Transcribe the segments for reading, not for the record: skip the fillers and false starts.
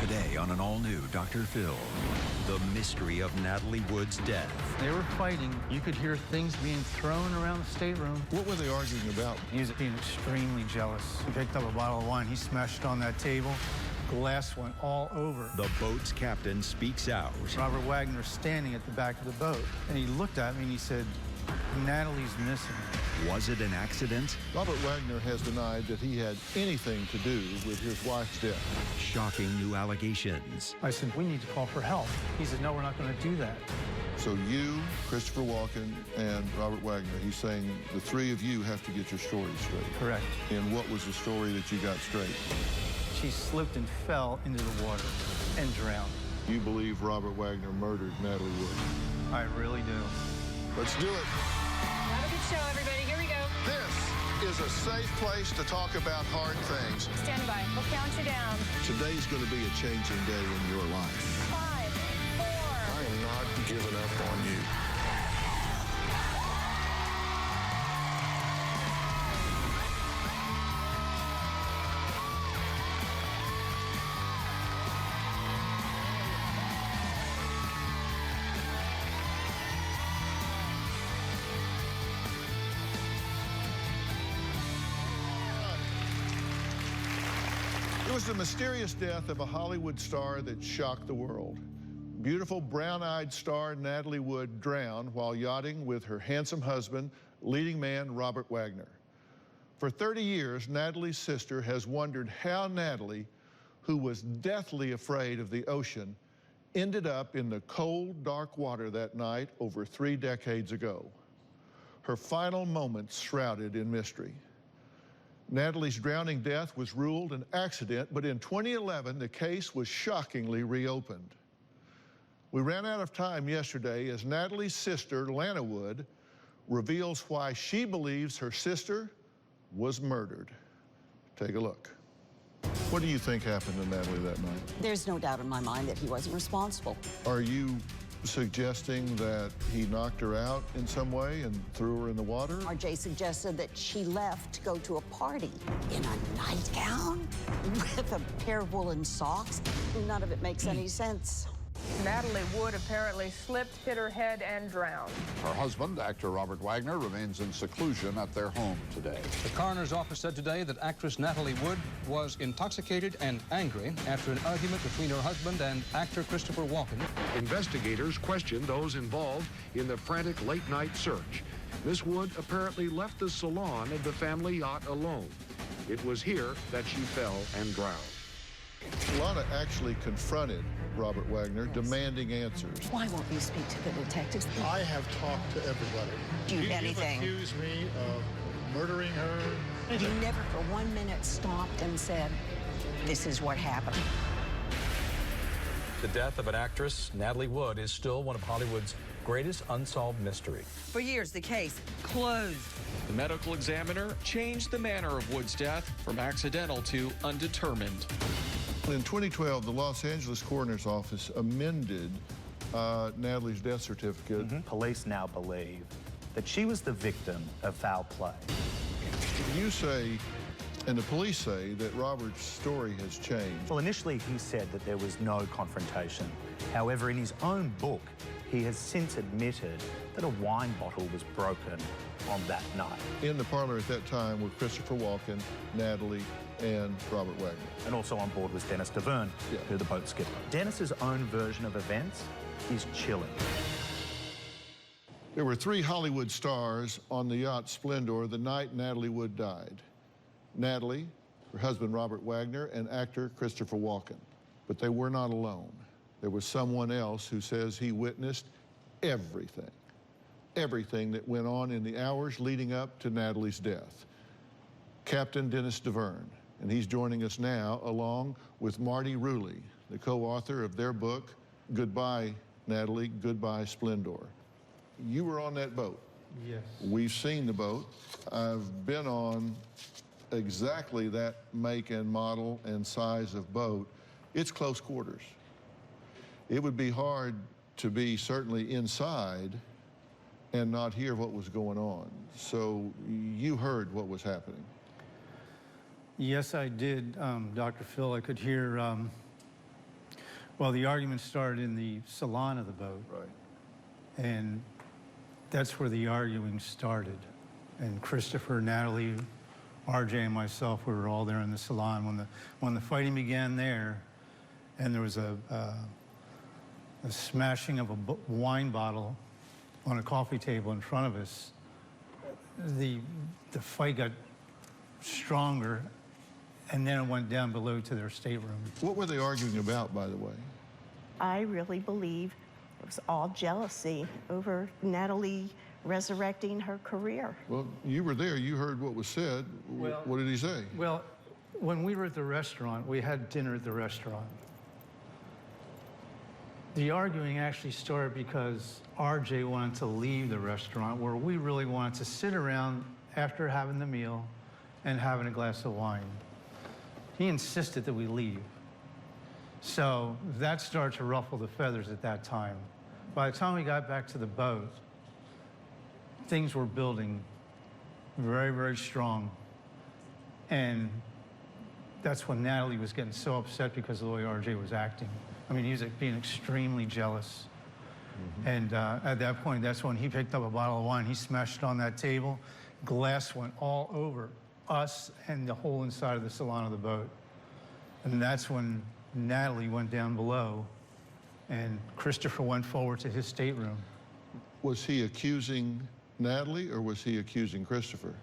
Today on an all-new Dr. Phil, the mystery of Natalie Wood's death. They were fighting. You could hear things being thrown around the stateroom. What were they arguing about? He was being extremely jealous. He picked up a bottle of wine. He smashed it on that table. Glass went all over. The boat's captain speaks out. Robert Wagner's standing at the back of the boat, and he looked at me and he said, "Natalie's missing." Was it an accident? Robert Wagner has denied that he had anything to do with his wife's death. Shocking new allegations. I said, "We need to call for help." He said, "No, we're not going to do that." So you, Christopher Walken, and Robert Wagner, he's saying the three of you have to get your stories straight. Correct. And what was the story that you got straight? She slipped and fell into the water and drowned. You believe Robert Wagner murdered Natalie Wood? I really do. Let's do it. Have a good show, everybody. Here we go. This is a safe place to talk about hard things. Stand by. We'll count you down. Today's going to be a changing day in your life. 5, 4. I am not giving up on you. It was the mysterious death of a Hollywood star that shocked the world. Beautiful brown-eyed star Natalie Wood drowned while yachting with her handsome husband, leading man Robert Wagner. For 30 years, Natalie's sister has wondered how Natalie, who was deathly afraid of the ocean, ended up in the cold, dark water that night over 3 decades ago. Her final moments shrouded in mystery. Natalie's drowning death was ruled an accident, but in 2011, the case was shockingly reopened. We ran out of time yesterday as Natalie's sister, Lana Wood, reveals why she believes her sister was murdered. Take a look. What do you think happened to Natalie that night? There's no doubt in my mind that he wasn't responsible. Are you suggesting that he knocked her out in some way and threw her in the water? RJ suggested that she left to go to a party in a nightgown with a pair of woolen socks. None of it makes any sense. Natalie Wood apparently slipped, hit her head, and drowned. Her husband, actor Robert Wagner, remains in seclusion at their home today. The coroner's office said today that actress Natalie Wood was intoxicated and angry after an argument between her husband and actor Christopher Walken. Investigators questioned those involved in the frantic late-night search. Miss Wood apparently left the salon of the family yacht alone. It was here that she fell and drowned. Lana actually confronted Robert Wagner, demanding answers. Why won't you speak to the detectives? I have talked to everybody. Do you anything? You accuse me of murdering her. You never for 1 minute stopped and said, "This is what happened." The death of an actress, Natalie Wood, is still one of Hollywood's greatest unsolved mysteries. For years, the case closed. The medical examiner changed the manner of Wood's death from accidental to undetermined. In 2012, the Los Angeles Coroner's Office amended Natalie's death certificate. Police now believe that she was the victim of foul play. You say, and the police say, that Robert's story has changed. Well, initially he said that there was no confrontation. However, in his own book, he has since admitted that a wine bottle was broken on that night. In the parlor at that time were Christopher Walken, Natalie, and Robert Wagner. And also on board was Dennis Deverne, who the boat skipper. Dennis's own version of events is chilling. There were 3 Hollywood stars on the yacht Splendor the night Natalie Wood died. Natalie, her husband Robert Wagner, and actor Christopher Walken. But they were not alone. There was someone else who says he witnessed everything that went on in the hours leading up to Natalie's death. Captain Dennis Deverne, and he's joining us now along with Marty Rulli, the co-author of their book, Goodbye, Natalie, Goodbye, Splendor. You were on that boat. Yes. We've seen the boat. I've been on exactly that make and model and size of boat. It's close quarters. It would be hard to be certainly inside and not hear what was going on. So you heard what was happening. Yes, I did, Dr. Phil. I could hear Well, the argument started in the salon of the boat. Right. And that's where the arguing started. And Christopher, Natalie, RJ, and myself, we were all there in the salon when the fighting began there, and there was a smashing of a wine bottle on a coffee table in front of us. The fight got stronger, and then it went down below to their stateroom. What were they arguing about, by the way? I really believe it was all jealousy over Natalie resurrecting her career. Well, you were there. You heard what was said. Well, what did he say? Well, when we were at the restaurant, we had dinner at the restaurant. The arguing actually started because RJ wanted to leave the restaurant, where we really wanted to sit around after having the meal and having a glass of wine. He insisted that we leave. So that started to ruffle the feathers at that time. By the time we got back to the boat, things were building very, very strong. And that's when Natalie was getting so upset because of the way RJ was acting. I mean, he was being extremely jealous. And at that point, that's when he picked up a bottle of wine. He smashed it on that table. Glass went all over us and the whole inside of the salon of the boat. And that's when Natalie went down below, and Christopher went forward to his stateroom. Was he accusing Natalie, or was he accusing Christopher?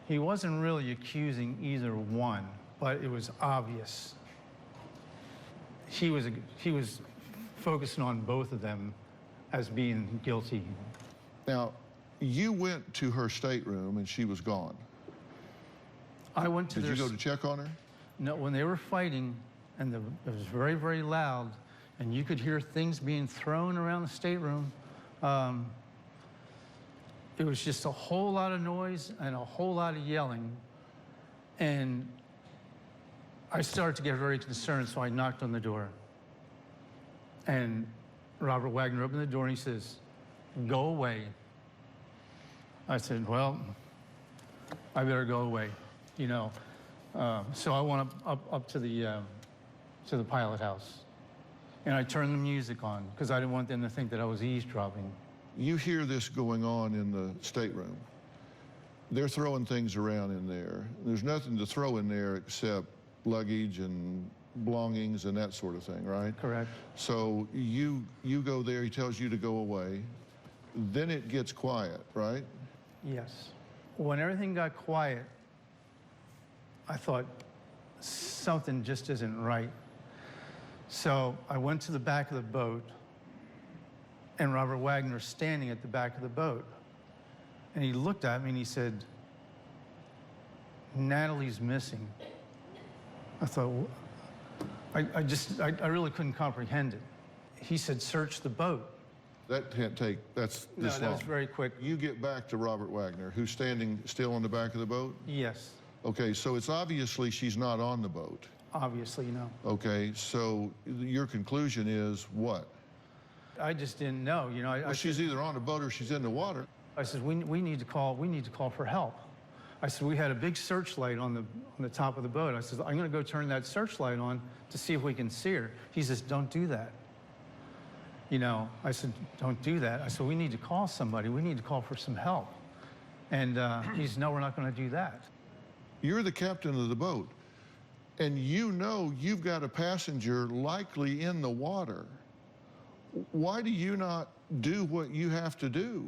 He wasn't really accusing either one, but it was obvious. He was focusing on both of them as being guilty. Now, you went to her stateroom and she was gone. I went to Did you go to check on her? No, when they were fighting, and it was very, very loud, and you could hear things being thrown around the stateroom. It was just a whole lot of noise and a whole lot of yelling. And I started to get very concerned, so I knocked on the door. And Robert Wagner opened the door and he says, "Go away." I said, "Well, I better go away," you know. So I went up to the pilot house, and I turned the music on because I didn't want them to think that I was eavesdropping. You hear this going on in the stateroom. They're throwing things around in there. There's nothing to throw in there except luggage and belongings and that sort of thing, right? Correct. So you go there, he tells you to go away. Then it gets quiet, right? Yes. When everything got quiet, I thought something just isn't right. So I went to the back of the boat, and Robert Wagner's standing at the back of the boat. And he looked at me and he said, "Natalie's missing." I thought, I really couldn't comprehend it. He said, "Search the boat." That can't take, that's this long. No, that was very quick. You get back to Robert Wagner, who's standing still on the back of the boat? Yes. Okay, so it's obviously she's not on the boat. Obviously, no. Okay, so your conclusion is what? I just didn't know, you know. Well, she's either on the boat or she's in the water. I said, we need to call for help. I said, we had a big searchlight on the top of the boat. I said, I'm going to go turn that searchlight on to see if we can see her. He says, "Don't do that." You know, I said, "Don't do that." I said, "We need to call somebody. We need to call for some help." And he said, "No, we're not going to do that." You're the captain of the boat, and you know you've got a passenger likely in the water. Why do you not do what you have to do?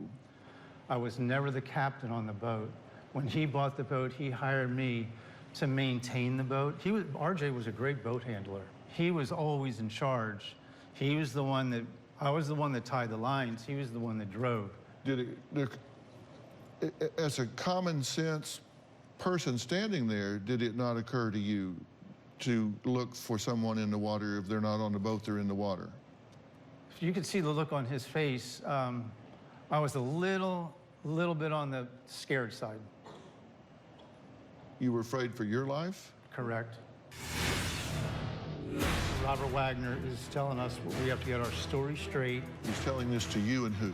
I was never the captain on the boat. When he bought the boat, he hired me to maintain the boat. RJ was a great boat handler. He was always in charge. He was the one that, I was the one that tied the lines. He was the one that drove. As a common sense person standing there, did it not occur to you to look for someone in the water? If they're not on the boat, they're in the water. You could see the look on his face. I was a little bit on the scared side. You were afraid for your life? Correct. Robert Wagner is telling us we have to get our story straight. He's telling this to you and who?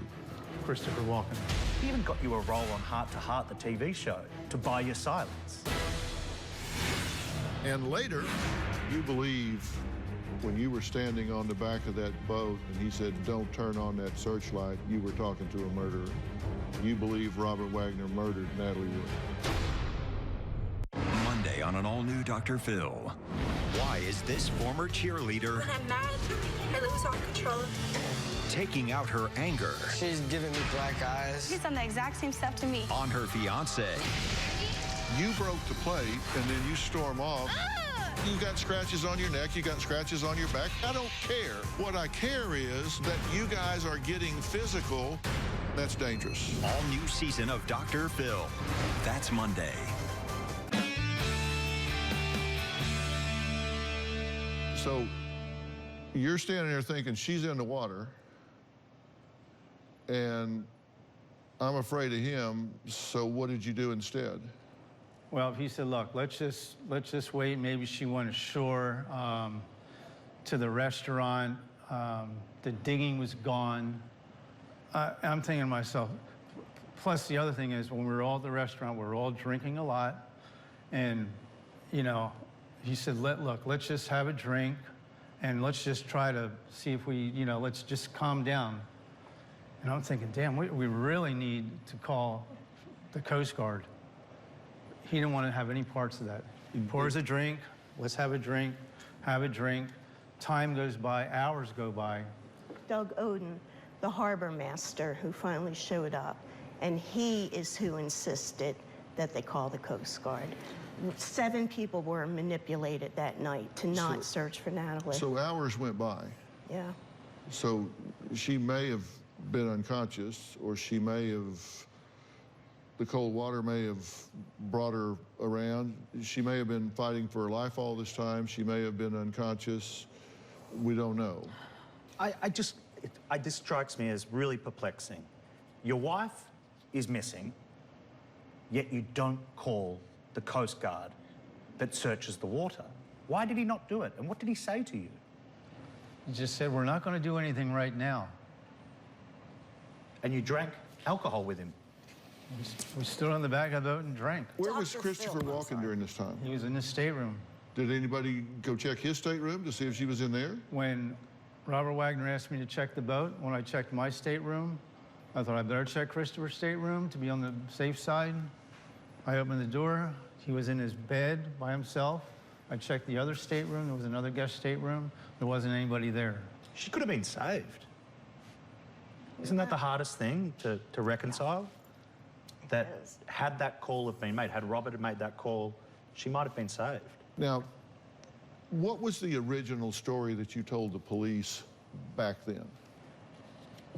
Christopher Walken. He even got you a role on Heart to Heart, the TV show, to buy your silence. And later, you believe when you were standing on the back of that boat and he said, "Don't turn on that searchlight," you were talking to a murderer. You believe Robert Wagner murdered Natalie Wood. Monday on an all-new Dr. Phil. Why is this former cheerleader When I'm mad, I lose all control. taking out her anger She's giving me black eyes. He's done the exact same stuff to me. on her fiance? You broke the plate and then you storm off. You got scratches on your neck, you got scratches on your back. I don't care. What I care is that you guys are getting physical. That's dangerous. All new season of Dr. Phil. That's Monday. So you're standing there thinking she's in the water and I'm afraid of him, so what did you do instead? Well, he said, look, let's just wait. Maybe she went ashore to the restaurant. The digging was gone. I'm thinking to myself, plus the other thing is when we were all at the restaurant, we were all drinking a lot. And, you know, he said, look, let's just have a drink and let's just try to see if we, you know, let's just calm down. And I'm thinking, damn, we really need to call the Coast Guard. He didn't want to have any parts of that. He pours a drink, let's have a drink, have a drink. Time goes by, hours go by. Doug Oden, the harbor master who finally showed up, and he is who insisted that they call the Coast Guard. 7 people were manipulated that night to not search for Natalie. So hours went by. Yeah. So she may have been unconscious, or she may have, the cold water may have brought her around. She may have been fighting for her life all this time. She may have been unconscious. We don't know. This strikes me as really perplexing. Your wife is missing, yet you don't call the Coast Guard that searches the water. Why did he not do it? And what did he say to you? He just said, we're not going to do anything right now. And you drank alcohol with him? We stood on the back of the boat and drank. Where was Christopher Walken during this time? He was in his stateroom. Did anybody go check his stateroom to see if she was in there? When Robert Wagner asked me to check the boat, when I checked my stateroom, I thought I better check Christopher's stateroom to be on the safe side. I opened the door. He was in his bed by himself. I checked the other stateroom. There was another guest stateroom. There wasn't anybody there. She could have been saved. Isn't that the hardest thing to reconcile? That had that call have been made, had Robert have made that call, she might have been saved. Now, what was the original story that you told the police back then?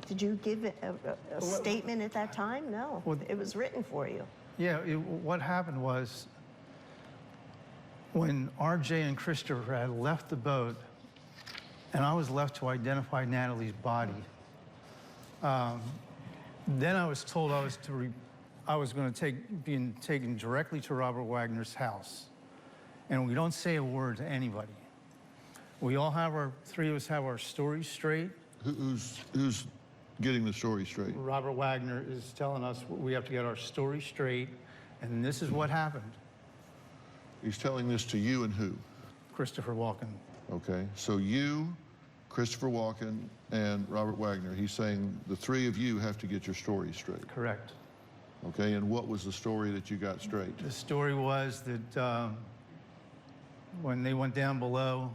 Did you give a statement at that time? No, it was written for you. Yeah, what happened was when RJ and Christopher had left the boat and I was left to identify Natalie's body, then I was told I was going to be taken directly to Robert Wagner's house. And we don't say a word to anybody. We all have 3 of us have our stories straight. Who's getting the story straight? Robert Wagner is telling us we have to get our story straight, and this is what happened. He's telling this to you and who? Christopher Walken. Okay, so you, Christopher Walken, and Robert Wagner. He's saying the 3 of you have to get your story straight. Correct. Okay, and what was the story that you got straight? The story was that when they went down below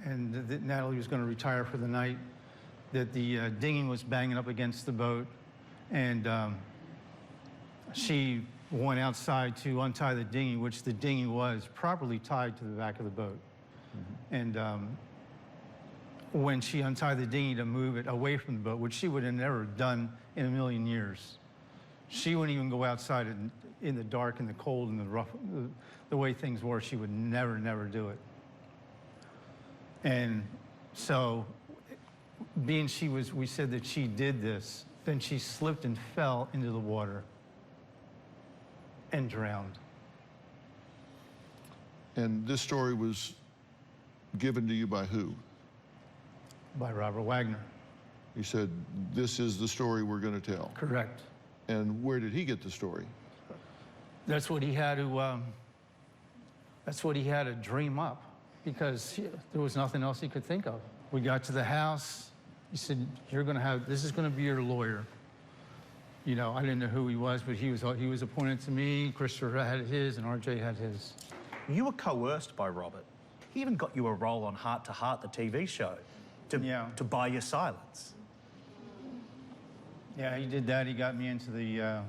and that Natalie was going to retire for the night, that the dinghy was banging up against the boat, and she went outside to untie the dinghy, which the dinghy was properly tied to the back of the boat. Mm-hmm. And when she untied the dinghy to move it away from the boat, which she would have never done in a million years, she wouldn't even go outside in the dark and the cold and the rough, the way things were. She would never do it. And so, being we said that she did this, then she slipped and fell into the water and drowned. And this story was given to you by who? By Robert Wagner. He said, this is the story we're going to tell. Correct. And where did he get the story? That's what he had to dream up. because there was nothing else he could think of. We got to the house. He said, this is going to be your lawyer. You know, I didn't know who he was, but he was appointed to me. Christopher had his, and RJ had his. You were coerced by Robert. He even got you a role on Heart to Heart, the TV show, to buy your silence. Yeah, he did that. He got me into the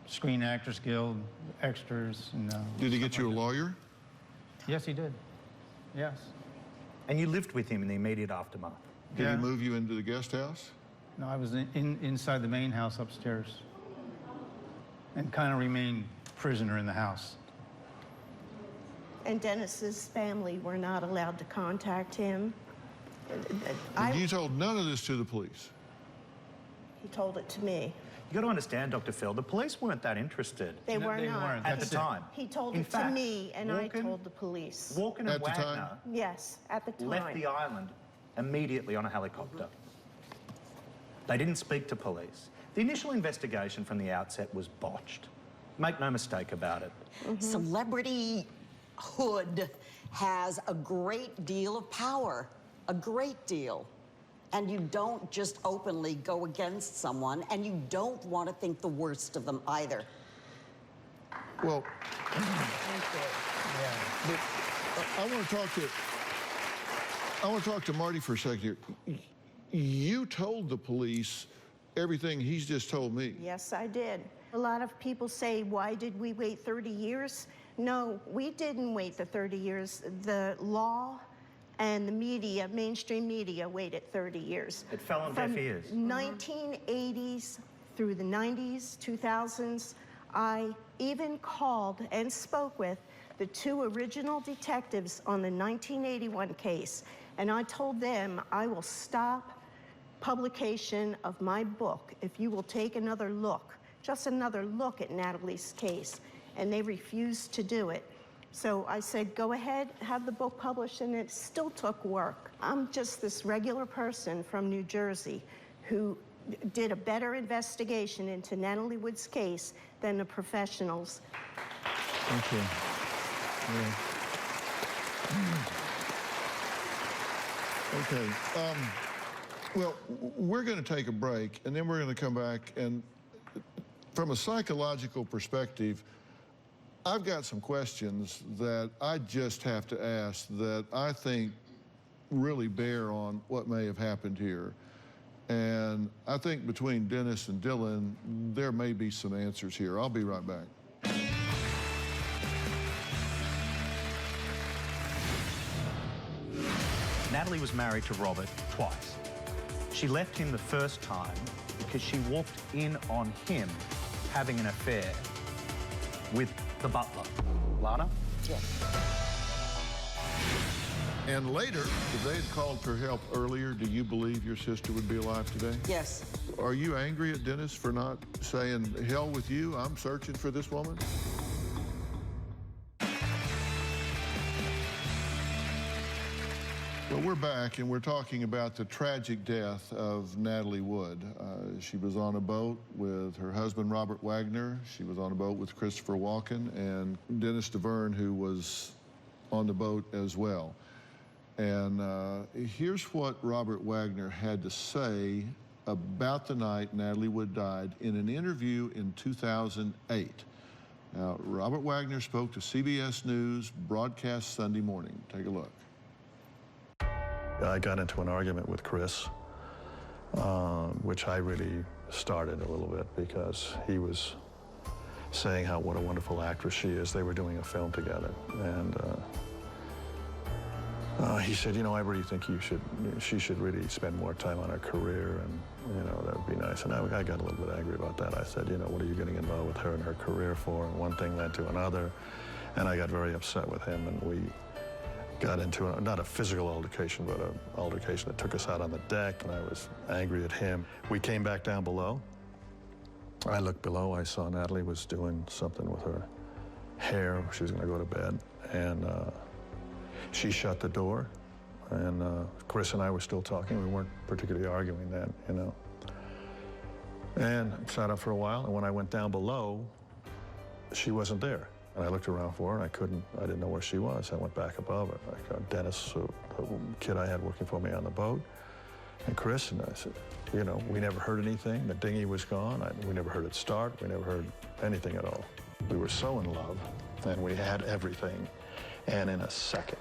Screen Actors Guild, extras. And, did he get you a lawyer? Yes, he did. Yes. And you lived with him in the immediate aftermath? Did he move you into the guest house? No, I was inside the main house upstairs and kind of remained prisoner in the house. And Dennis's family were not allowed to contact him. You told none of this to the police? He told it to me. You got to understand, Dr. Phil, the police weren't that interested. They were not. At the time. He told In it fact, to me, and Walken, I told the police. Walken and Wagner Yes, at the time. left the island immediately on a helicopter. They didn't speak to police. The initial investigation from the outset was botched. Make no mistake about it. Celebrityhood has a great deal of power, a great deal. And you don't just openly go against someone, and you don't want to think the worst of them either. Well, but I want to talk to Marty for a second here. You told the police everything he's just told me. Yes, I did. A lot of people say, why did we wait 30 years? No, we didn't wait the 30 years. The law and the media, mainstream media, waited 30 years. It fell on deaf ears. From 1980s through the 90s, 2000s, I even called and spoke with the 2 original detectives on the 1981 case, and I told them I will stop publication of my book if you will take another look, just another look at Natalie's case, and they refused to do it. So I said, go ahead, have the book published, and it still took work. I'm just this regular person from New Jersey who did a better investigation into Natalie Wood's case than the professionals. Thank you. Okay. Well, we're going to take a break, and then we're going to come back. And from a psychological perspective, I've got some questions that I just have to ask that I think really bear on what may have happened here. And I think between Dennis and Dylan, there may be some answers here. I'll be right back. Natalie was married to Robert twice. She left him the first time because she walked in on him having an affair with the butler. Lana? Yes. And later, if they had called for help earlier, do you believe your sister would be alive today? Yes. Are you angry at Dennis for not saying, hell with you, I'm searching for this woman? Well, we're back, and we're talking about the tragic death of Natalie Wood. She was on a boat with her husband, Robert Wagner. She was on a boat with Christopher Walken and Dennis DeVerne, who was on the boat as well. And here's what Robert Wagner had to say about the night Natalie Wood died in an interview in 2008. Now, Robert Wagner spoke to CBS News, broadcast Sunday morning. Take a look. I got into an argument with Chris, which I really started a little bit because he was saying what a wonderful actress she is. They were doing a film together, and he said, you know, I really think she should really spend more time on her career, and you know, that would be nice. And I got a little bit angry about that. I said, you know, what are you getting involved with her and her career for? And one thing led to another, and I got very upset with him, and we got into not a physical altercation, but an altercation that took us out on the deck, and I was angry at him. We came back down below. I looked below. I saw Natalie was doing something with her hair. She was going to go to bed, and she shut the door, and Chris and I were still talking. We weren't particularly arguing then, you know. And sat up for a while, and when I went down below, she wasn't there. And I looked around for her, and I didn't know where she was. I went back above her. I got Dennis, the kid I had working for me on the boat, and Chris, and I said, you know, we never heard anything. The dinghy was gone. We never heard it start. We never heard anything at all. We were so in love, and we had everything. And in a second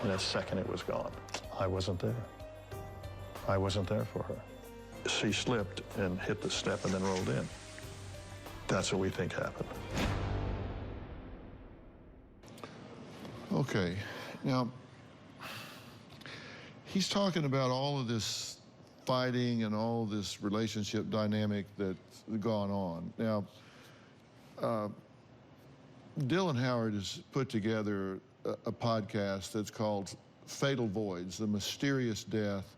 it was gone. I wasn't there. I wasn't there for her. She slipped and hit the step and then rolled in. That's what we think happened. Okay, now, he's talking about all of this fighting and all of this relationship dynamic that's gone on. Now, Dylan Howard has put together a podcast that's called Fatal Voids, The Mysterious Death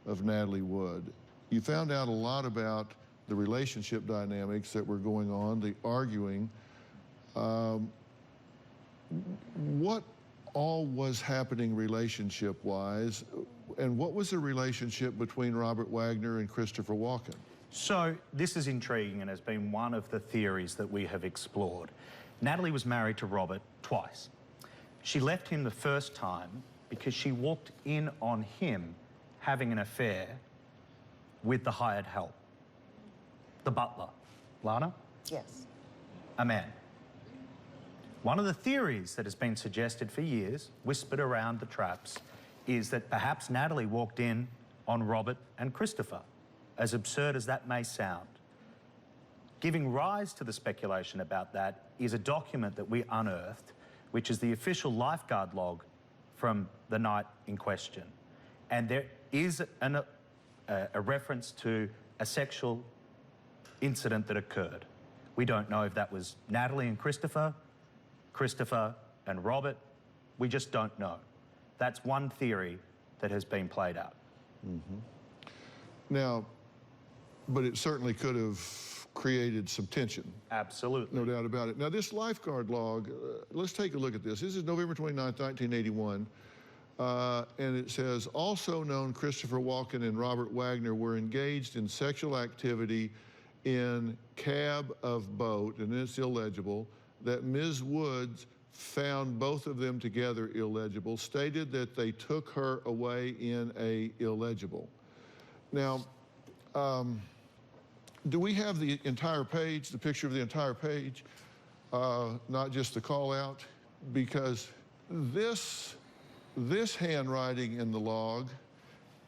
of Natalie Wood. You found out a lot about the relationship dynamics that were going on, the arguing. What all was happening relationship-wise, and what was the relationship between Robert Wagner and Christopher Walken? So this is intriguing and has been one of the theories that we have explored. Natalie was married to Robert twice. She left him the first time because she walked in on him having an affair with the hired help, the butler. Lana? Yes. A man. One of the theories that has been suggested for years, whispered around the traps, is that perhaps Natalie walked in on Robert and Christopher, as absurd as that may sound. Giving rise to the speculation about that is a document that we unearthed, which is the official lifeguard log from the night in question. And there is a reference to a sexual incident that occurred. We don't know if that was Natalie and Christopher, Christopher and Robert. We just don't know. That's one theory that has been played out. Mm-hmm. Now, but it certainly could have created some tension. Absolutely. No doubt about it. Now, this lifeguard log, let's take a look at this. This is November 29th, 1981. And it says, also known Christopher Walken and Robert Wagner were engaged in sexual activity in cab of boat, and it's illegible, that Ms. Woods found both of them together illegible, stated that they took her away in a illegible. Now, do we have the entire page, the picture of the entire page, not just the call out? Because this handwriting in the log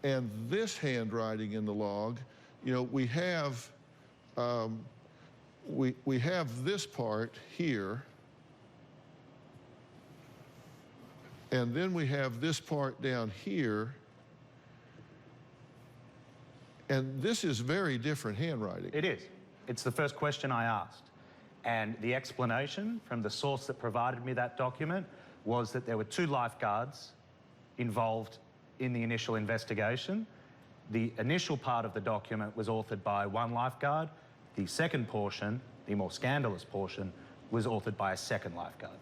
and this handwriting in the log, you know, we have this part here, and then we have this part down here, and this is very different handwriting. It is. It's the first question I asked. And the explanation from the source that provided me that document was that there were 2 lifeguards involved in the initial investigation. The initial part of the document was authored by 1 lifeguard. The second portion, the more scandalous portion, was authored by a 2nd lifeguard.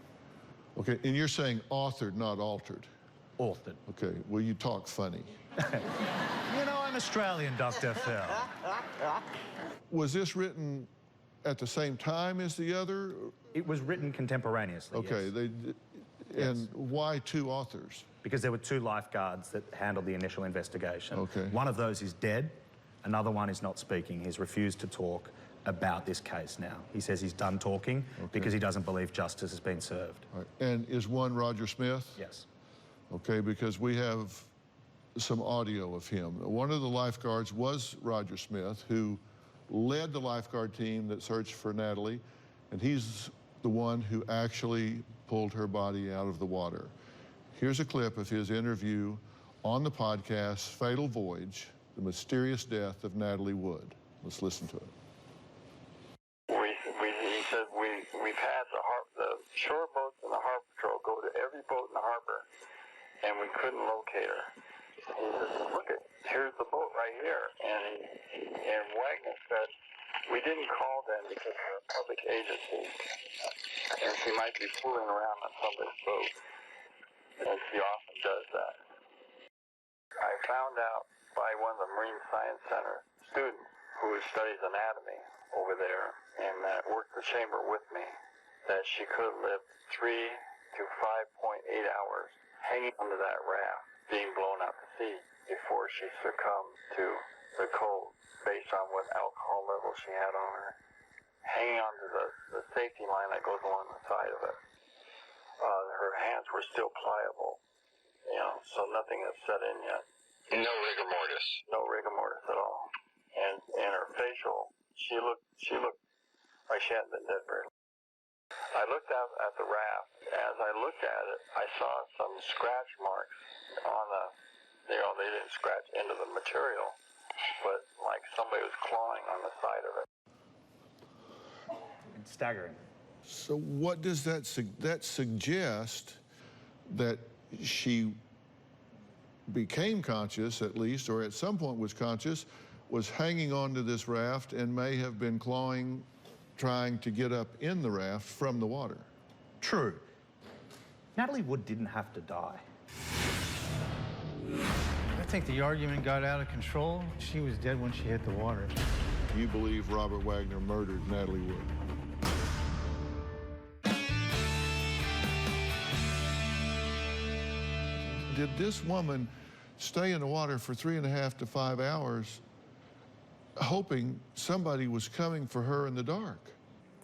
Okay, and you're saying authored, not altered? Authored. Okay, well, you talk funny. You know, I'm Australian, Dr. Phil. Was this written at the same time as the other? It was written contemporaneously, okay, yes. And why 2 authors? Because there were 2 lifeguards that handled the initial investigation. Okay. One of those is dead. Another one is not speaking. He's refused to talk about this case now. He says he's done talking because he doesn't believe justice has been served. Right. And is one Roger Smith? Yes. Okay, because we have some audio of him. One of the lifeguards was Roger Smith, who led the lifeguard team that searched for Natalie, and he's the one who actually pulled her body out of the water. Here's a clip of his interview on the podcast, Fatal Voyage, The Mysterious Death of Natalie Wood. Let's listen to it. He said, we've had the shore boats and the harbor patrol go to every boat in the harbor, and we couldn't locate her. He said, look, here's the boat right here. And Wagner said, we didn't call them because we're a public agency, and she might be fooling around on somebody's boat. And she often does that. I found out by one of the Marine Science Center students who studies anatomy over there and worked the chamber with me, that she could have lived 3 to 5.8 hours hanging onto that raft, being blown out to sea before she succumbed to the cold based on what alcohol level she had on her. Hanging onto the safety line that goes along the side of it. Her hands were still pliable, you know, so nothing had set in yet. No rigor mortis. No rigor mortis at all. And her facial, she looked like she hadn't been dead very long. I looked out at the raft. As I looked at it, I saw some scratch marks on they didn't scratch into the material, but like somebody was clawing on the side of it. It's staggering. So what does that suggest? That she became conscious, at least, or at some point was conscious, was hanging onto this raft and may have been clawing, trying to get up in the raft from the water. True. Natalie Wood didn't have to die. I think the argument got out of control. She was dead when she hit the water. You believe Robert Wagner murdered Natalie Wood? Did this woman stay in the water for 3.5 to 5 hours hoping somebody was coming for her in the dark?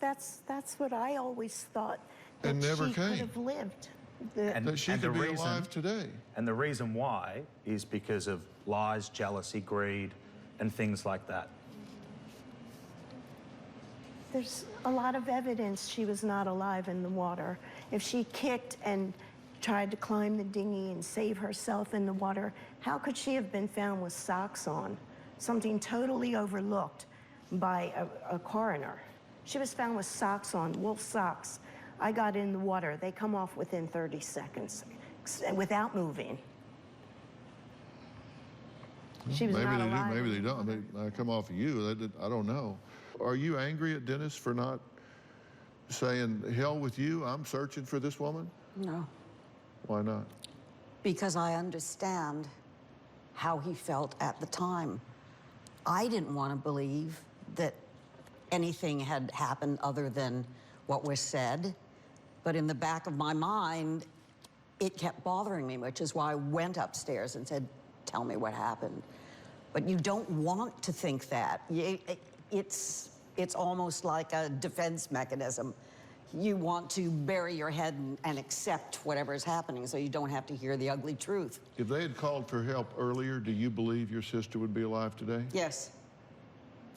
That's what I always thought. That And never she came. could have lived. That she could be alive today. And the reason why is because of lies, jealousy, greed, and things like that. There's a lot of evidence she was not alive in the water. If she kicked and tried to climb the dinghy and save herself in the water, how could she have been found with socks on? Something totally overlooked by a coroner. She was found with socks on, wool socks. I got in the water. They come off within 30 seconds without moving. She was Maybe not they alive. do, maybe they don't. They come off of you. I don't know. Are you angry at Dennis for not saying, hell with you, I'm searching for this woman? No. Why not? Because I understand how he felt at the time. I didn't want to believe that anything had happened other than what was said. But in the back of my mind, it kept bothering me, which is why I went upstairs and said, tell me what happened. But you don't want to think that. It's almost like a defense mechanism. You want to bury your head and accept whatever is happening so you don't have to hear the ugly truth. If they had called for help earlier, do you believe your sister would be alive today? Yes.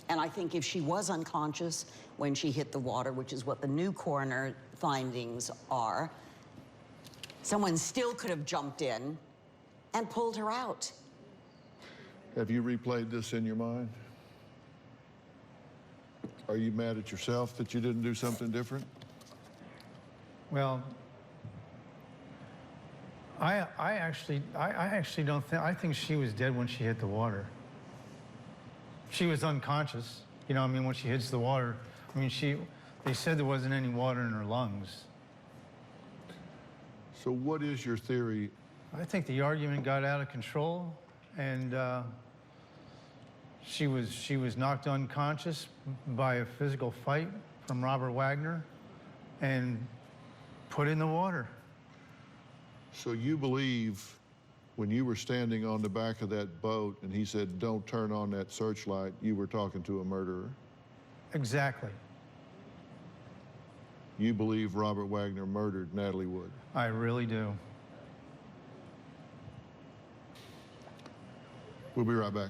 And I think if she was unconscious when she hit the water, which is what the new coroner findings are, someone still could have jumped in and pulled her out. Have you replayed this in your mind? Are you mad at yourself that you didn't do something different? Well, I actually don't think, I think she was dead when she hit the water. She was unconscious, you know, I mean, when she hits the water, I mean, they said there wasn't any water in her lungs. So what is your theory? I think the argument got out of control, and she was knocked unconscious by a physical fight from Robert Wagner and put in the water. So you believe when you were standing on the back of that boat and he said, don't turn on that searchlight, you were talking to a murderer? Exactly. You believe Robert Wagner murdered Natalie Wood? I really do. We'll be right back.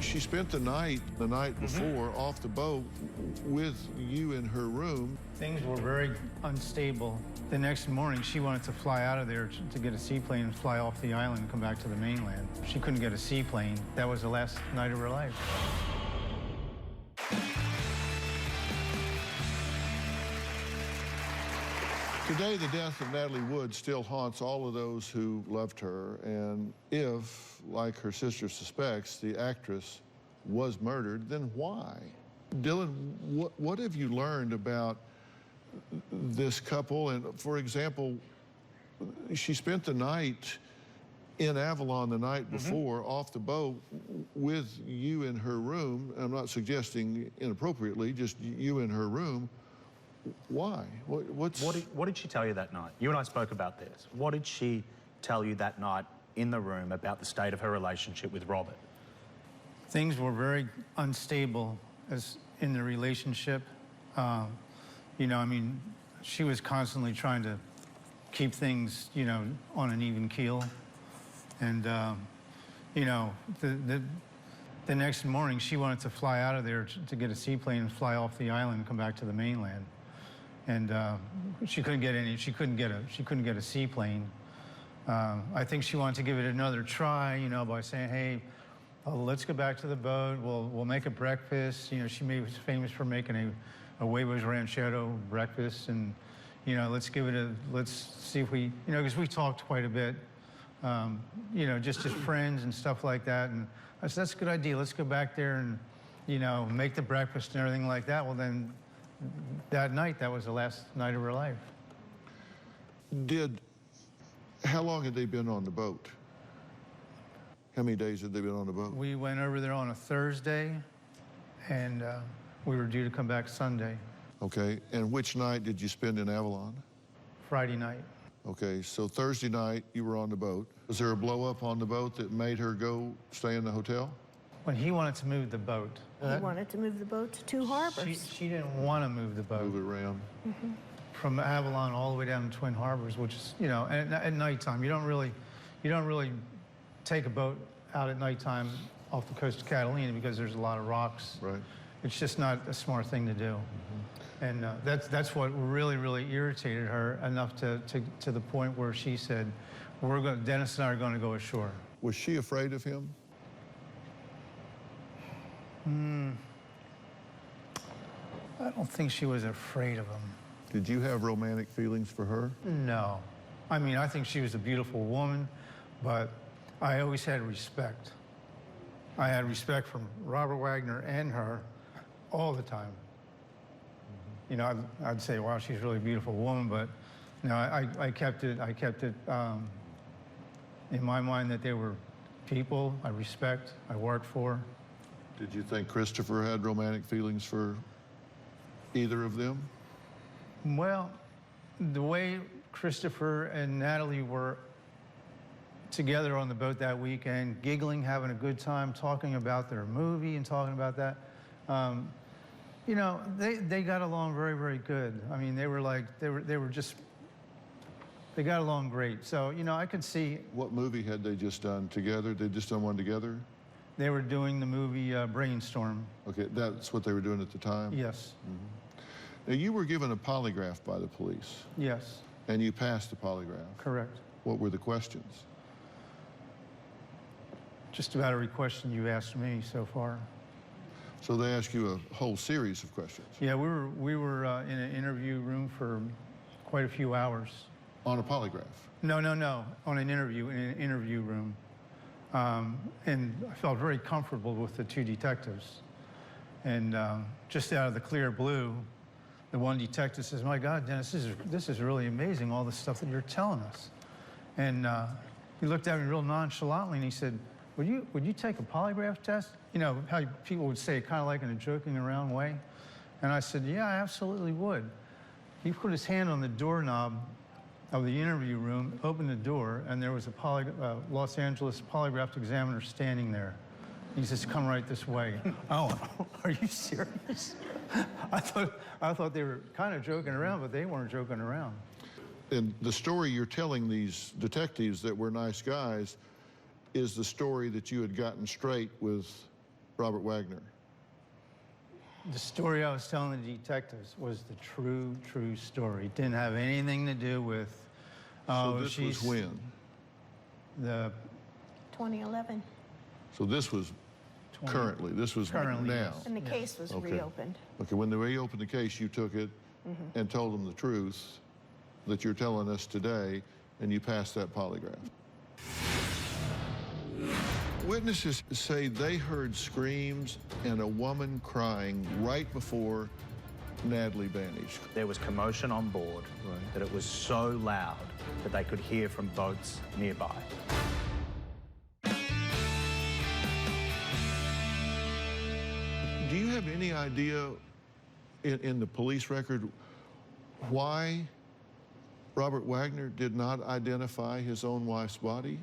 She spent the night before off the boat with you in her room. Things were very unstable. The next morning, she wanted to fly out of there to get a seaplane and fly off the island and come back to the mainland. She couldn't get a seaplane. That was the last night of her life. Today, the death of Natalie Wood still haunts all of those who loved her, and if, like her sister suspects, the actress was murdered, then why? Dylan, what have you learned about this couple? And for example, she spent the night in Avalon the night before off the boat with you in her room. I'm not suggesting inappropriately, just you in her room. Why? What did she tell you that night? You and I spoke about this. What did she tell you that night in the room about the state of her relationship with Robert? Things were very unstable as in the relationship. You know, I mean, she was constantly trying to keep things, you know, on an even keel. And, you know, the next morning she wanted to fly out of there to get a seaplane and fly off the island and come back to the mainland. And she couldn't get a seaplane. I think she wanted to give it another try, you know, by saying, hey, let's go back to the boat. We'll make a breakfast. You know, she was famous for making a huevos ranchero breakfast, and you know, let's see if we, you know, because we talked quite a bit, you know, just as friends and stuff like that. And I said, that's a good idea. Let's go back there and, you know, make the breakfast and everything like that. Well, then that night, that was the last night of her life. How long had they been on the boat? How many days had they been on the boat? We went over there on a Thursday, and we were due to come back Sunday. Okay, and which night did you spend in Avalon? Friday night. Okay, so Thursday night you were on the boat. Was there a blow up on the boat that made her go stay in the hotel? When he wanted to move the boat. He wanted to move the boat to Two Harbors. She didn't want to move the boat. Move it around. Mm-hmm. From Avalon all the way down to Twin Harbors, which is, you know, at nighttime, you don't really take a boat out at nighttime off the coast of Catalina because there's a lot of rocks. Right. It's just not a smart thing to do. Mm-hmm. And that's what really, really irritated her enough to the point where she said, Dennis and I are going to go ashore. Was she afraid of him? I don't think she was afraid of him. Did you have romantic feelings for her? No. I mean, I think she was a beautiful woman, but I always had respect. I had respect from Robert Wagner and her all the time. Mm-hmm. You know, I'd say, wow, she's a really beautiful woman, but you know, I kept it in my mind that they were people I respect, I worked for. Did you think Christopher had romantic feelings for either of them? Well, the way Christopher and Natalie were together on the boat that weekend, giggling, having a good time, talking about their movie and talking about that, you know, they got along very, very good. I mean, they got along great. So, you know, I could see. What movie had they just done together? They just done one together? They were doing the movie Brainstorm. Okay, that's what they were doing at the time? Yes. Mm-hmm. Now, you were given a polygraph by the police. Yes. And you passed the polygraph. Correct. What were the questions? Just about every question you asked me so far. So they asked you a whole series of questions? Yeah, we were in an interview room for quite a few hours. On a polygraph? No, on an interview, in an interview room. And I felt very comfortable with the two detectives. And just out of the clear blue, the one detective says, my God, Dennis, this is really amazing, all the stuff that you're telling us. And he looked at me real nonchalantly and he said, would you take a polygraph test? You know, how people would say it kind of like in a joking around way. And I said, yeah, I absolutely would. He put his hand on the doorknob of the interview room, opened the door, and there was a Los Angeles polygraph examiner standing there. He says, come right this way. Oh, are you serious? I thought they were kind of joking around, but they weren't joking around. And the story you're telling these detectives that were nice guys is the story that you had gotten straight with Robert Wagner. The story I was telling the detectives was the true story. It didn't have anything to do with, so this was when? The 2011. So this was currently, this was currently, now. Yes. And the case was reopened. Okay, when they reopened the case, you took it and told them the truth that you're telling us today, and you passed that polygraph. Witnesses say they heard screams and a woman crying right before Natalie vanished. There was commotion on board, that it was so loud that they could hear from boats nearby. Do you have any idea in the police record why Robert Wagner did not identify his own wife's body?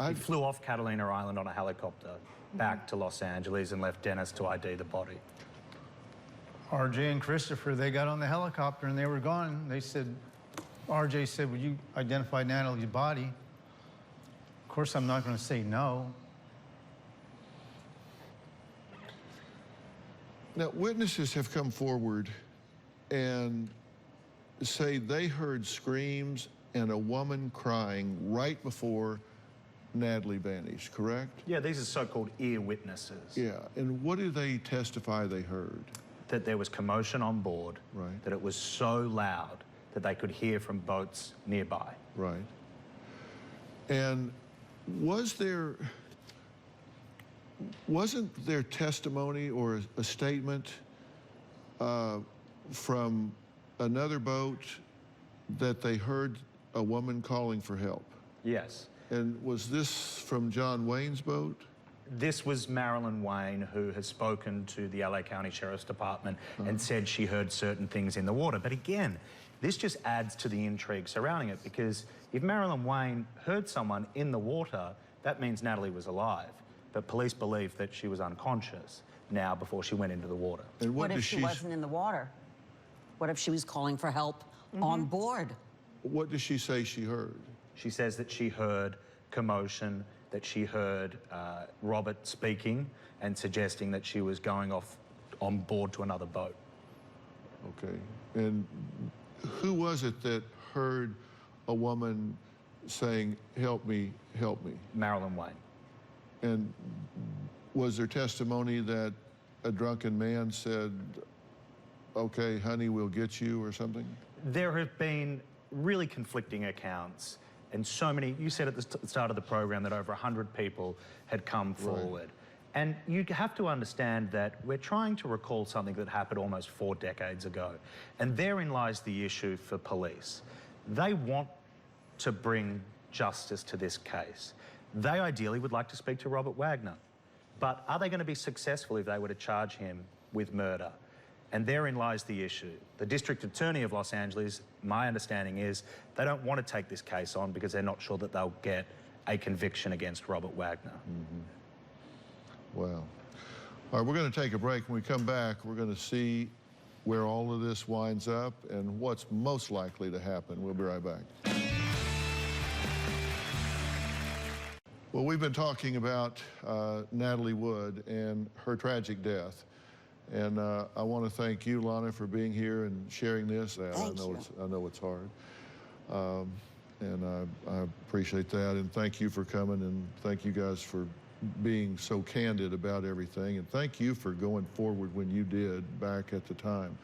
He flew off Catalina Island on a helicopter back to Los Angeles and left Dennis to ID the body. RJ and Christopher, they got on the helicopter and they were gone. They said, RJ said, would you identify Natalie's body? Of course, I'm not going to say no. Now, witnesses have come forward and say they heard screams and a woman crying right before Natalie vanished, correct? Yeah, these are so-called ear witnesses. Yeah, and what did they testify they heard? That there was commotion on board, right? That it was so loud that they could hear from boats nearby. Right. And wasn't there testimony or a statement from another boat that they heard a woman calling for help? Yes. And was this from John Wayne's boat? This was Marilyn Wayne, who has spoken to the LA County Sheriff's Department and said she heard certain things in the water. But again, this just adds to the intrigue surrounding it, because if Marilyn Wayne heard someone in the water, that means Natalie was alive. But police believe that she was unconscious now before she went into the water. And what if she wasn't in the water? What if she was calling for help on board? What does she say she heard? She says that she heard commotion, that she heard Robert speaking and suggesting that she was going off on board to another boat. Okay. And who was it that heard a woman saying, help me, help me? Marilyn Wayne. And was there testimony that a drunken man said, okay, honey, we'll get you, or something? There have been really conflicting accounts, and so many. You said at the start of the program that over 100 people had come forward. And you have to understand that we're trying to recall something that happened almost 4 decades ago. And therein lies the issue for police. They want to bring justice to this case. They ideally would like to speak to Robert Wagner. But are they going to be successful if they were to charge him with murder? And therein lies the issue. The District Attorney of Los Angeles, my understanding is, they don't want to take this case on because they're not sure that they'll get a conviction against Robert Wagner. Wow. All right, we're going to take a break. When we come back, we're going to see where all of this winds up and what's most likely to happen. We'll be right back. Well, we've been talking about Natalie Wood and her tragic death. And I want to thank you, Lana, for being here and sharing this. I know it's hard. And I appreciate that. And thank you for coming, and thank you guys for being so candid about everything. And thank you for going forward when you did back at the time.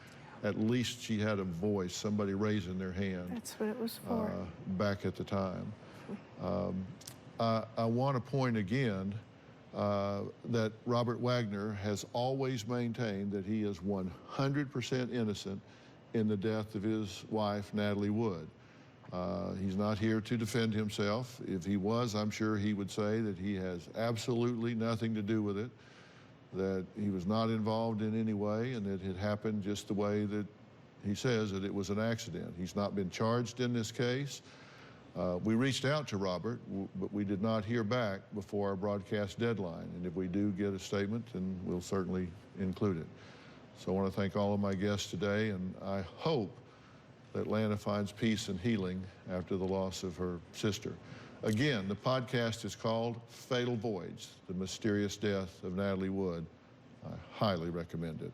At least she had a voice, somebody raising their hand. That's what it was for. Back at the time. I want to point again that Robert Wagner has always maintained that he is 100% innocent in the death of his wife, Natalie Wood. He's not here to defend himself. If he was, I'm sure he would say that he has absolutely nothing to do with it, that he was not involved in any way, and that it happened just the way that he says, that it was an accident. He's not been charged in this case. We reached out to Robert, but we did not hear back before our broadcast deadline. And if we do get a statement, then we'll certainly include it. So I want to thank all of my guests today, and I hope that Lana finds peace and healing after the loss of her sister. Again, the podcast is called Fatal Voyage, The Mysterious Death of Natalie Wood. I highly recommend it.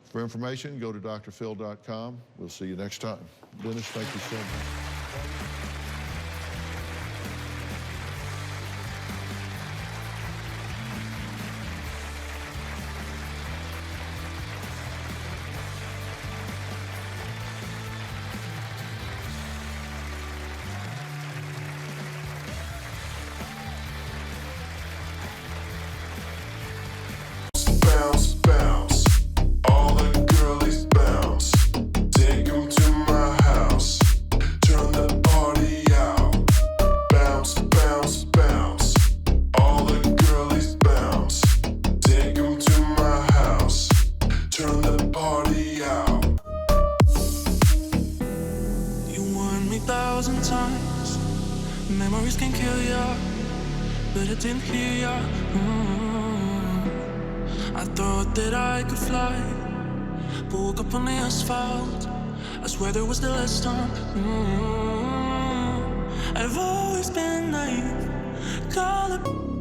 For information, go to drphil.com. We'll see you next time. Dennis, thank you so much. All the girlies bounce. Take 'em to my house. Turn the 1,000 times. Memories can kill ya, but I didn't hear ya. I thought that I could fly, but woke up on the asphalt. I swear there was the last time. I've always been naive. Call it